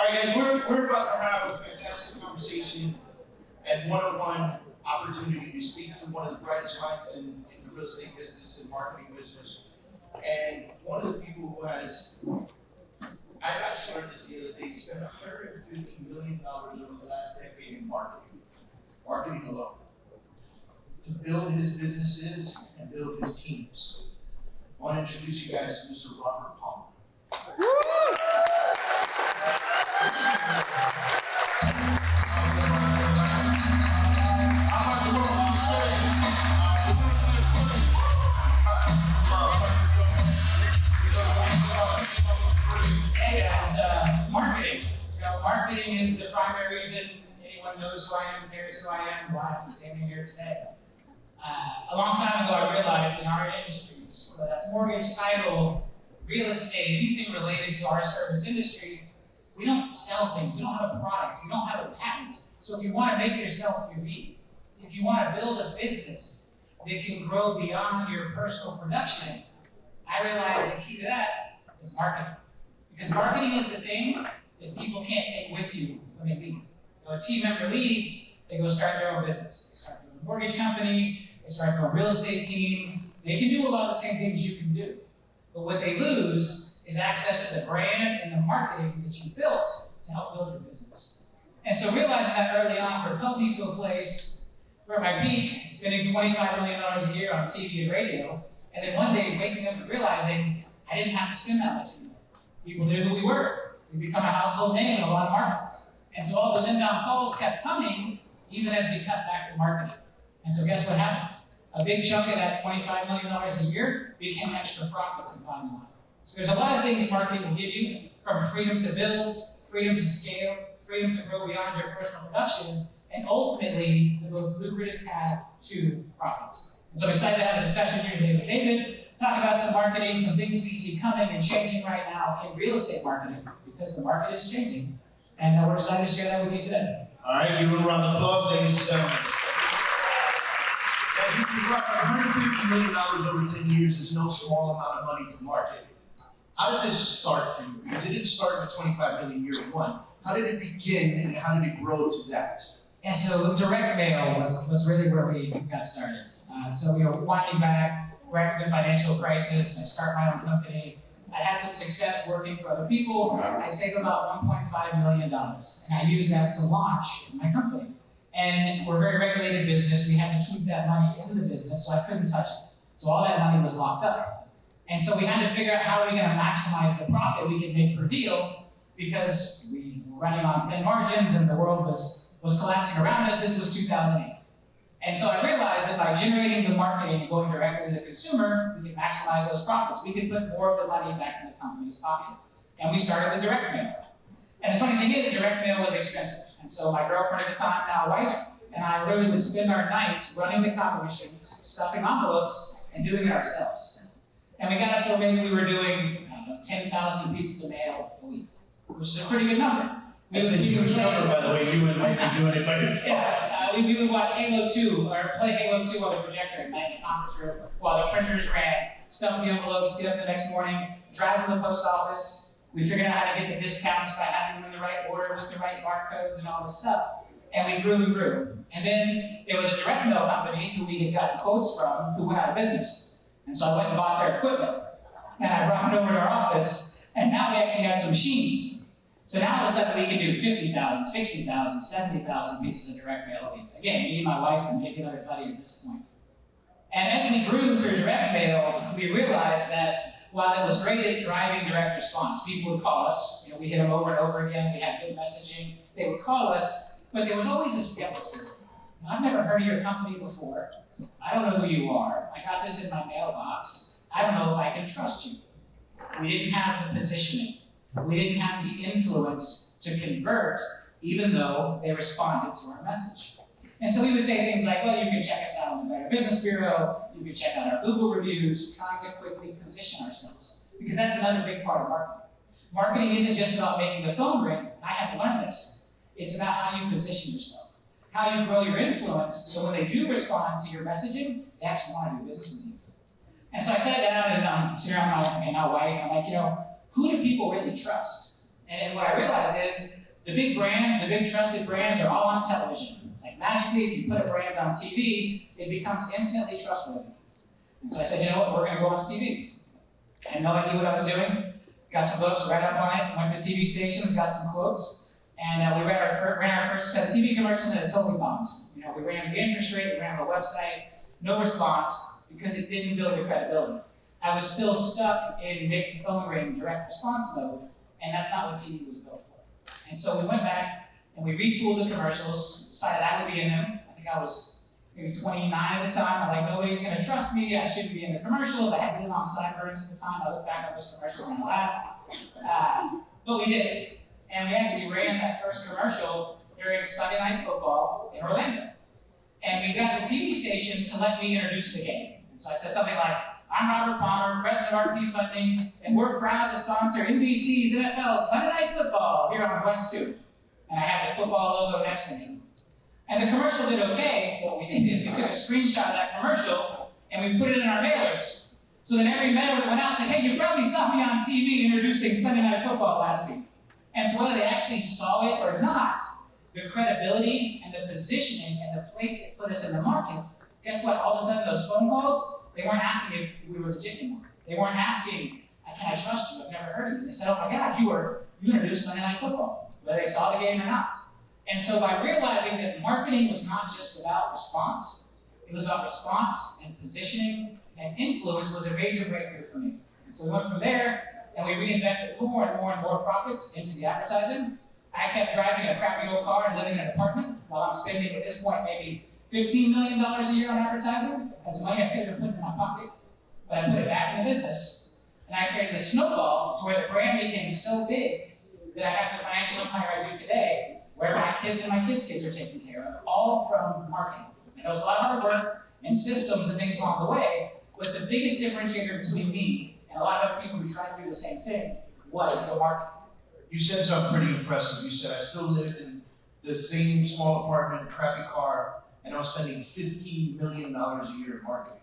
right, guys, we're about to have a fantastic conversation and one-on-one opportunity to speak to one of the brightest minds in the real estate business and marketing business. And one of the people who has, I actually learned this the other day, spent $150 million over the last decade in marketing alone, to build his businesses and build his teams. I want to introduce you guys to Mr. Robert Palmer. Hey guys, marketing. Marketing is the primary reason anyone knows who I am, cares who I am, why I'm standing here today. A long time ago, I realized in our industries, whether that's mortgage, title, real estate, anything related to our service industry, we don't sell things. We don't have a product. We don't have a patent. So if you want to make yourself unique, if you want to build a business that can grow beyond your personal production, I realized the key to that is marketing. Because marketing is the thing that people can't take with you when they leave. A team member leaves, they go start their own business. They start their own mortgage company, they start their own real estate team. They can do a lot of the same things you can do. But what they lose is access to the brand and the marketing that you built to help build your business. And so realizing that early on propelled me to a place where my peak, spending $25 million a year on TV and radio, and then one day waking up and realizing I didn't have to spend that much anymore. People knew who we were. We become a household name in a lot of markets. And so all those inbound calls kept coming, even as we cut back the marketing. And so guess what happened? A big chunk of that $25 million a year became extra profits and bottom line. So there's a lot of things marketing will give you, from freedom to build, freedom to scale, freedom to grow beyond your personal production, and ultimately the most lucrative path to profits. And so I'm excited to have a discussion here today with David, talk about some marketing, some things we see coming and changing right now in real estate marketing, because the market is changing. And we're excited to share that with you today. All right, give him a round of applause, ladies and gentlemen. Guys, this is $150 million over 10 years is no small amount of money to market. How did this start for you? Because it didn't start with 25 million year one. How did it begin and how did it grow to that? And so direct mail was really where we got started. Winding back, right after the financial crisis, I start my own company. I had some success working for other people. I saved about $1.5 million, and I used that to launch my company. And we're a very regulated business. We had to keep that money in the business, so I couldn't touch it. So all that money was locked up. And so we had to figure out how are we going to maximize the profit we could make per deal, because we were running on thin margins and the world was collapsing around us. This was 2008. And so I realized that by generating the marketing and going directly to the consumer, we could maximize those profits. We could put more of the money back in the company's pocket. And we started with direct mail. And the funny thing is, direct mail was expensive. And so my girlfriend at the time, now wife, and I literally would spend our nights running the copy machines, stuffing envelopes, and doing it ourselves. And we got up to where maybe we were doing 10,000 pieces of mail a week, which is a pretty good number. That's a huge number, by the way, you and wife are doing it by yourself. Yes, we would watch Halo 2, or play Halo 2 on the projector in the conference room while the printers ran, stuff the envelopes, get up the next morning, drive to the post office. We figured out how to get the discounts by having them in the right order with the right barcodes and all this stuff. And we grew. And then there was a direct mail company who we had gotten quotes from who went out of business. And so I went and bought their equipment. And I brought it over to our office, and now we actually had some machines. So now all of a sudden we can do 50,000, 60,000, 70,000 pieces of direct mail a week. Again, me, my wife, and maybe another buddy at this point. And as we grew through direct mail, we realized that while it was great at driving direct response, people would call us. We hit them over and over again. We had good messaging. They would call us, but there was always a skepticism. I've never heard of your company before. I don't know who you are. I got this in my mailbox. I don't know if I can trust you. We didn't have the positioning. We didn't have the influence to convert, even though they responded to our message. And so we would say things like, well, you can check us out on the Better Business Bureau, you can check out our Google reviews, trying to quickly position ourselves. Because that's another big part of marketing. Marketing isn't just about making the phone ring. I had to learn this. It's about how you position yourself, how you grow your influence, so when they do respond to your messaging, they actually want to do business with you. And so I sat down and sitting around my wife, and I'm like, who do people really trust? And what I realized is the big brands, the big trusted brands are all on television. It's like magically, if you put a brand on TV, it becomes instantly trustworthy. And so I said, you know what, we're gonna go on TV. I had no idea what I was doing. Got some books, read up on it, went to TV stations, got some quotes, and we ran our first set of TV commercials and it totally bombed. You know, we ran the interest rate, we ran the website, no response because it didn't build the credibility. I was still stuck in make the phone ring direct response mode, and that's not what TV was built for. And so we went back and we retooled the commercials, decided I would be in them. I think I was maybe 29 at the time. I'm like, nobody's gonna trust me. I shouldn't be in the commercials. I had been on sideburns at the time. I look back on those commercials and I laugh. But we did it. And we actually ran that first commercial during Sunday Night Football in Orlando. And we got the TV station to let me introduce the game. And so I said something like, I'm Robert Palmer, president of RP Funding, and we're proud to sponsor NBC's NFL Sunday Night Football here on West 2. And I had the football logo next to me. And the commercial did okay. What we did is we took a screenshot of that commercial and we put it in our mailers. So then every mailer that went out said, hey, you probably saw me on TV introducing Sunday Night Football last week. And so whether they actually saw it or not, the credibility and the positioning and the place it put us in the market, guess what? All of a sudden those phone calls, they weren't asking if we were legit anymore. They weren't asking, can I trust you? I've never heard of you. They said, oh my God, you introduced Sunday Night Football, whether they saw the game or not. And so by realizing that marketing was not just about response, it was about response and positioning and influence was a major breakthrough for me. And so we went from there and we reinvested more and more and more profits into the advertising. I kept driving a crappy old car and living in an apartment while I'm spending at this point maybe $15 million a year on advertising. That's money I could have put in my pocket, but I put it back in the business. And I created a snowball to where the brand became so big that I have the financial empire I do today, where my kids and my kids' kids are taken care of, all from marketing. And there was a lot of hard work and systems and things along the way, but the biggest differentiator between me and a lot of other people who try to do the same thing was the marketing. You said something pretty impressive. You said, I still live in the same small apartment, crappy car, and I was spending $15 million a year in marketing.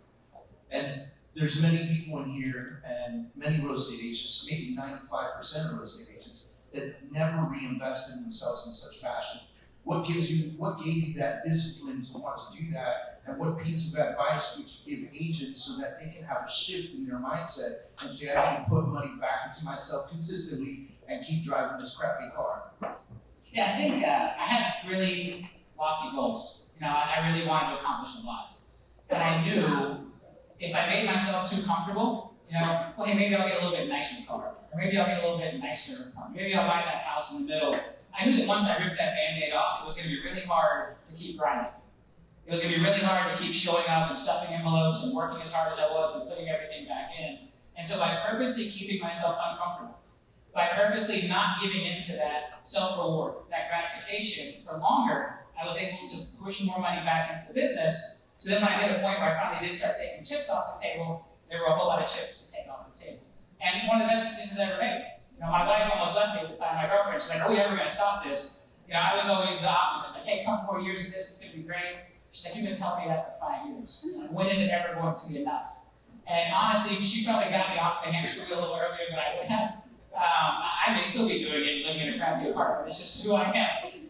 And there's many people in here and many real estate agents, maybe 95% of real estate agents, that never reinvest in themselves in such fashion. What gave you that discipline to want to do that? And what piece of advice would you give agents so that they can have a shift in their mindset and say, I can put money back into myself consistently and keep driving this crappy car? Yeah, I think I had really lofty goals. You know, I really wanted to accomplish a lot. But I knew if I made myself too comfortable, you know, okay, maybe I'll get a little bit nicer car, or maybe I'll get a little bit nicer apartment, maybe I'll buy that house in the middle. I knew that once I ripped that Band-Aid off, it was going to be really hard to keep grinding. It was going to be really hard to keep showing up and stuffing envelopes and working as hard as I was and putting everything back in. And so by purposely keeping myself uncomfortable, by purposely not giving into that self-reward, that gratification for longer, I was able to push more money back into the business. So then when I hit a point where I finally did start taking chips off the table, there were a whole lot of chips to take off the table. And one of the best decisions I ever made. You know, my wife almost left me at the time, my girlfriend. She's like, are we ever going to stop this? You know, I was always the optimist, like, hey, a couple more years of this, it's going to be great. She's like, you've been telling me that for 5 years. Like, when is it ever going to be enough? And honestly, she probably got me off the hamster wheel a little earlier than I would have. I may still be doing it, living in a crappy apartment. It's just who I am.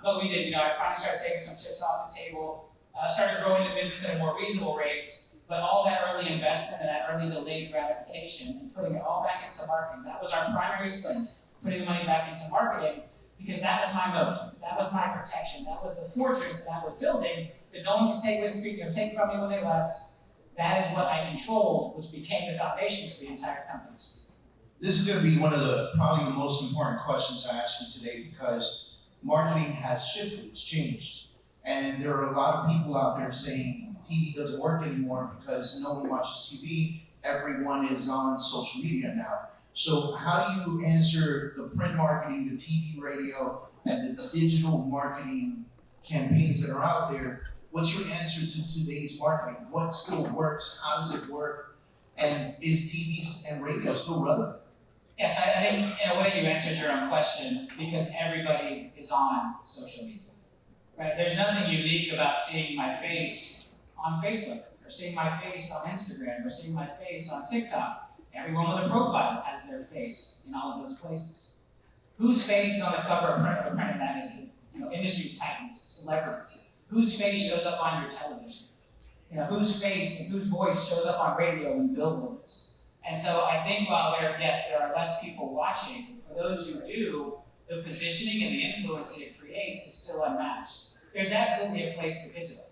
But we did, you know, I finally started taking some chips off the table, started growing the business at a more reasonable rate. But all that early investment and that early delayed gratification and putting it all back into marketing, that was our primary sprint, putting the money back into marketing, because that was my moat, that was my protection, that was the fortress that I was building that no one could take with me, take from me when they left. That is what I controlled, which became the foundation for the entire companies. This is going to be one of the probably the most important questions I ask you today, because marketing has shifted, it's changed. And there are a lot of people out there saying TV doesn't work anymore because no one watches TV, everyone is on social media now. So how do you answer the print marketing, the TV, radio, and the digital marketing campaigns that are out there? What's your answer to today's marketing? What still works? How does it work? And is TV and radio still relevant? Yes, I think in a way you answered your own question, because everybody is on social media. Right? There's nothing unique about seeing my face on Facebook, or seeing my face on Instagram, or seeing my face on TikTok. Everyone with a profile has their face in all of those places. Whose face is on the cover of a printed magazine? Industry titans, celebrities. Whose face shows up on your television? Whose face and whose voice shows up on radio and billboards? And so I think while there are less people watching, for those who do, the positioning and the influence that it creates is still unmatched. There's absolutely a place for digital.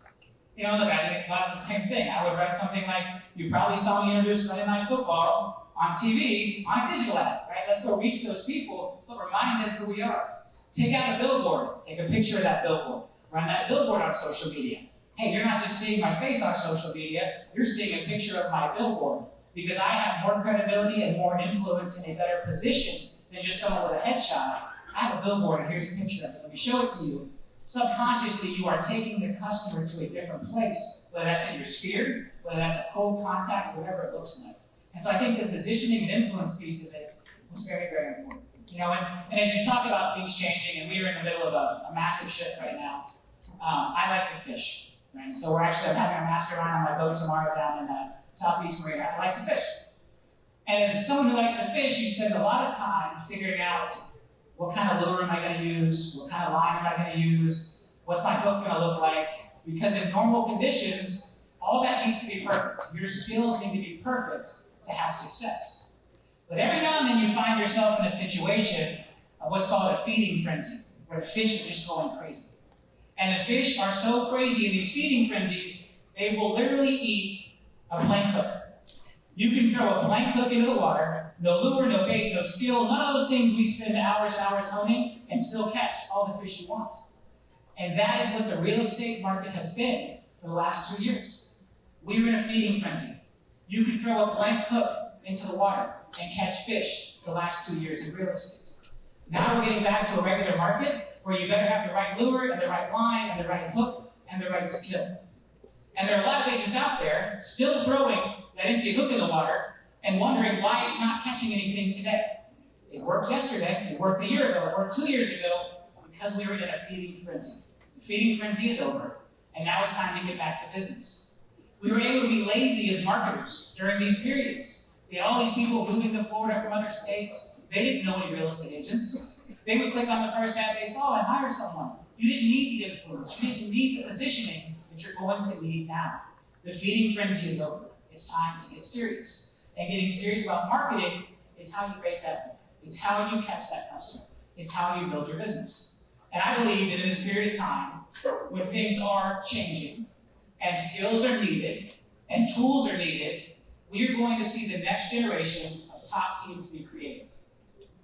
Look, I think it's about the same thing. I would write something like, you probably saw me introduce Sunday Night Football on TV on a digital ad, right? Let's go reach those people, but remind them who we are. Take out a billboard, take a picture of that billboard, run that billboard on social media. Hey, you're not just seeing my face on social media, you're seeing a picture of my billboard, because I have more credibility and more influence in a better position than just someone with a headshot. I have a billboard and here's a picture of it. Let me show it to you. Subconsciously, you are taking the customer to a different place, whether that's in your sphere, whether that's a cold contact, whatever it looks like. And so I think the positioning and influence piece of it was very, very important. And as you talk about things changing, and we are in the middle of a massive shift right now, I like to fish. Right? So I'm having a mastermind on my boat tomorrow down in Southeast Marina. I like to fish. And as someone who likes to fish, you spend a lot of time figuring out what kind of lure am I going to use, what kind of line am I going to use, what's my hook going to look like, because in normal conditions, all that needs to be perfect. Your skills need to be perfect to have success. But every now and then you find yourself in a situation of what's called a feeding frenzy, where the fish are just going crazy. And the fish are so crazy in these feeding frenzies, they will literally eat a blank hook. You can throw a blank hook into the water, no lure, no bait, no skill, none of those things we spend hours and hours honing, and still catch all the fish you want. And that is what the real estate market has been for the last 2 years. We were in a feeding frenzy. You can throw a blank hook into the water and catch fish the last 2 years in real estate. Now we're getting back to a regular market where you better have the right lure and the right line and the right hook and the right skill. And there are a lot of agents out there still throwing that empty hook in the water and wondering why it's not catching anything today. It worked yesterday, it worked a year ago, it worked 2 years ago, because we were in a feeding frenzy. The feeding frenzy is over, and now it's time to get back to business. We were able to be lazy as marketers during these periods. We had all these people moving to Florida from other states. They didn't know any real estate agents. They would click on the first ad they saw and hire someone. You didn't need the influence. You didn't need the positioning that you're going to need now. The feeding frenzy is over. It's time to get serious. And getting serious about marketing is how you rate that book. It's how you catch that customer. It's how you build your business. And I believe that in this period of time, when things are changing, and skills are needed, and tools are needed, we are going to see the next generation of top teams be created.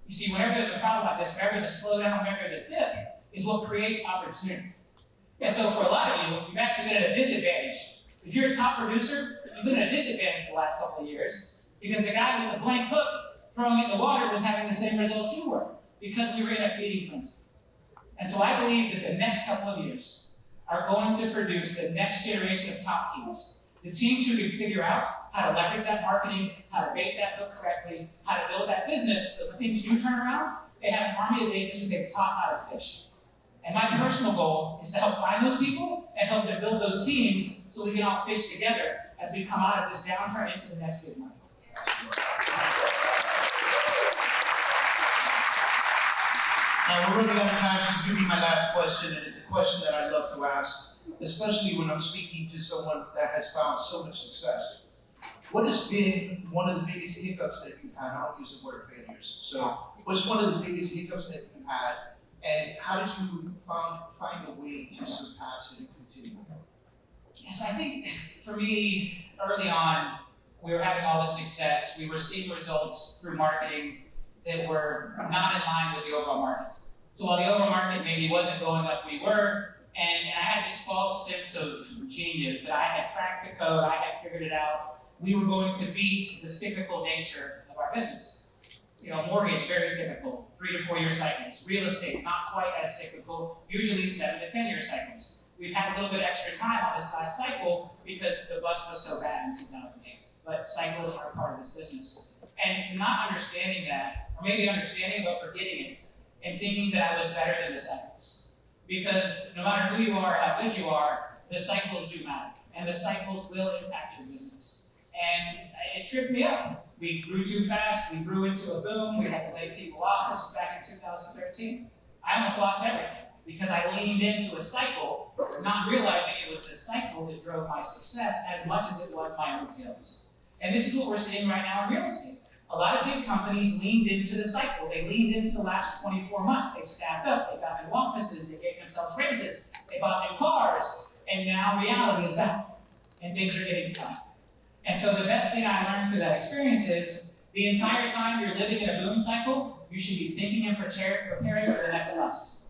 You see, whenever there's a problem like this, whenever there's a slowdown, whenever there's a dip, is what creates opportunity. And so for a lot of you, you've actually been at a disadvantage. If you're a top producer, you've been at a disadvantage for the last couple of years, because the guy with the blank hook throwing it in the water was having the same results you were, because we were in a feeding frenzy. And so I believe that the next couple of years are going to produce the next generation of top teams. The teams who can figure out how to leverage that marketing, how to bait that hook correctly, how to build that business, so when things do turn around, they have an army of agents who they've taught how to fish. And my personal goal is to help find those people and help them build those teams so we can all fish together as we come out of this downturn into the next good market. Now we're running out of time, so it's going to be my last question, and it's a question that I love to ask, especially when I'm speaking to someone that has found so much success. What has been one of the biggest hiccups that you've had? I don't use the word failures. So what's one of the biggest hiccups that you've had, and how did you find a way to surpass it and continue? Yes, I think for me, early on, we were having all this success. We were seeing results through marketing that were not in line with the overall market. So while the overall market maybe wasn't going up, we were, and I had this false sense of genius that I had cracked the code, I had figured it out. We were going to beat the cyclical nature of our business. Mortgage, very cyclical, 3 to 4 year cycles. Real estate, not quite as cyclical, usually 7 to 10 year cycles. We've had a little bit extra time on this last cycle because the bust was so bad in 2008. But cycles are a part of this business. And not understanding that, or maybe understanding but forgetting it, and thinking that I was better than the cycles. Because no matter who you are, how good you are, the cycles do matter. And the cycles will impact your business. And it tripped me up. We grew too fast, we grew into a boom, we had to lay people off. This was back in 2013. I almost lost everything because I leaned into a cycle, not realizing it was the cycle that drove my success as much as it was my own skills. And this is what we're seeing right now in real estate. A lot of big companies leaned into the cycle. They leaned into the last 24 months. They staffed up, they got new offices, they gave themselves raises, they bought new cars, and now reality is back, and things are getting tough. And so the best thing I learned through that experience is the entire time you're living in a boom cycle, you should be thinking and preparing for the next bust.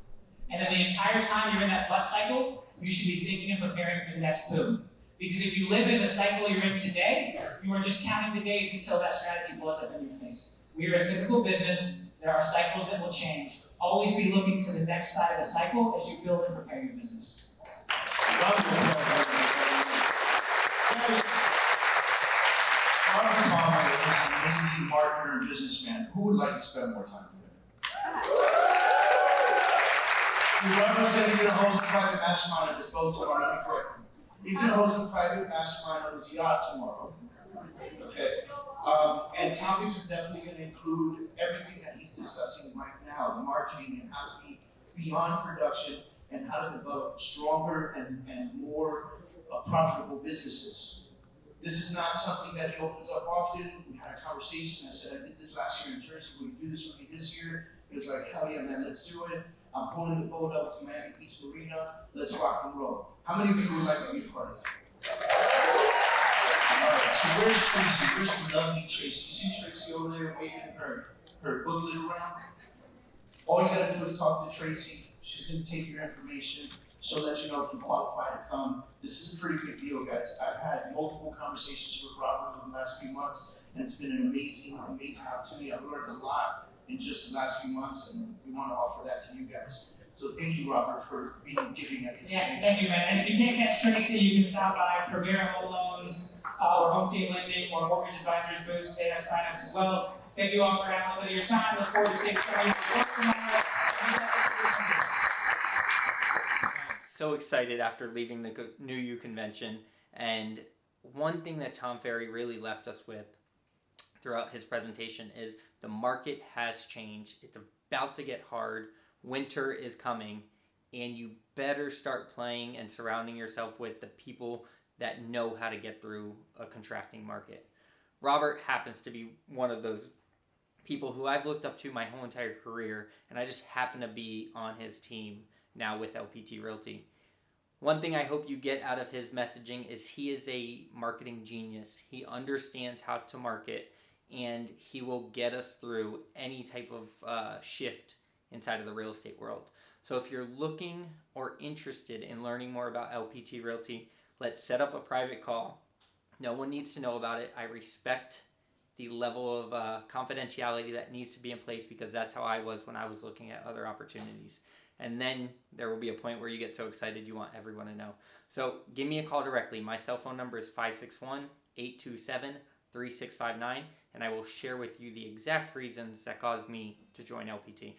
And then the entire time you're in that bust cycle, you should be thinking and preparing for the next boom. Because if you live in the cycle you're in today, you are just counting the days until that strategy blows up in your face. We are a cyclical business. There are cycles that will change. Always be looking to the next side of the cycle as you build and prepare your business. Robert Palmer is an amazing marketer and businessman. Who would like to spend more time with him? See, Robert says he's going to host a private mastermind at his boat tomorrow. Let me correct him. He's going to host a private mastermind on his yacht tomorrow. Okay. And topics are definitely going to include everything that he's discussing right now, the marketing and how to be beyond production and how to develop stronger and more profitable businesses. This is not something that he opens up often. We had a conversation. I said, I did this last year in Jersey. Will you do this with me this year? He was like, hell yeah, man, let's do it. I'm pulling the boat up to Miami Beach Marina. Let's rock and roll. How many of you would like to be a part of that? All right, so where's Tracy? Where's the lovely Tracy? You see Tracy over there waving her booklet around? All you gotta do is talk to Tracy. She's gonna take your information. She'll let you know if you qualify to come. This is a pretty big deal, guys. I've had multiple conversations with Robert over the last few months, and it's been an amazing opportunity. I've learned a lot in just the last few months, and we want to offer that to you guys. So thank you, Robert, for giving that information. Yeah, thank you, man. And if you can't catch Tracy, you can stop by Premier Home Loans or Home Team Lending or Mortgage Advisors booths. They have signups as well. Thank you all for having a little bit of your time. Look forward to seeing some of you work tomorrow. So excited after leaving the New You convention, and one thing that Tom Ferry really left us with throughout his presentation is the market has changed. It's about to get hard. Winter is coming, and you better start playing and surrounding yourself with the people that know how to get through a contracting market. Robert happens to be one of those people who I've looked up to my whole entire career, and I just happen to be on his team now with LPT Realty. One thing I hope you get out of his messaging is he is a marketing genius. He understands how to market, and he will get us through any type of shift inside of the real estate world. So if you're looking or interested in learning more about LPT Realty, let's set up a private call. No one needs to know about it. I respect the level of confidentiality that needs to be in place, because that's how I was when I was looking at other opportunities. And then there will be a point where you get so excited you want everyone to know. So give me a call directly. My cell phone number is 561-827-3659, and I will share with you the exact reasons that caused me to join LPT.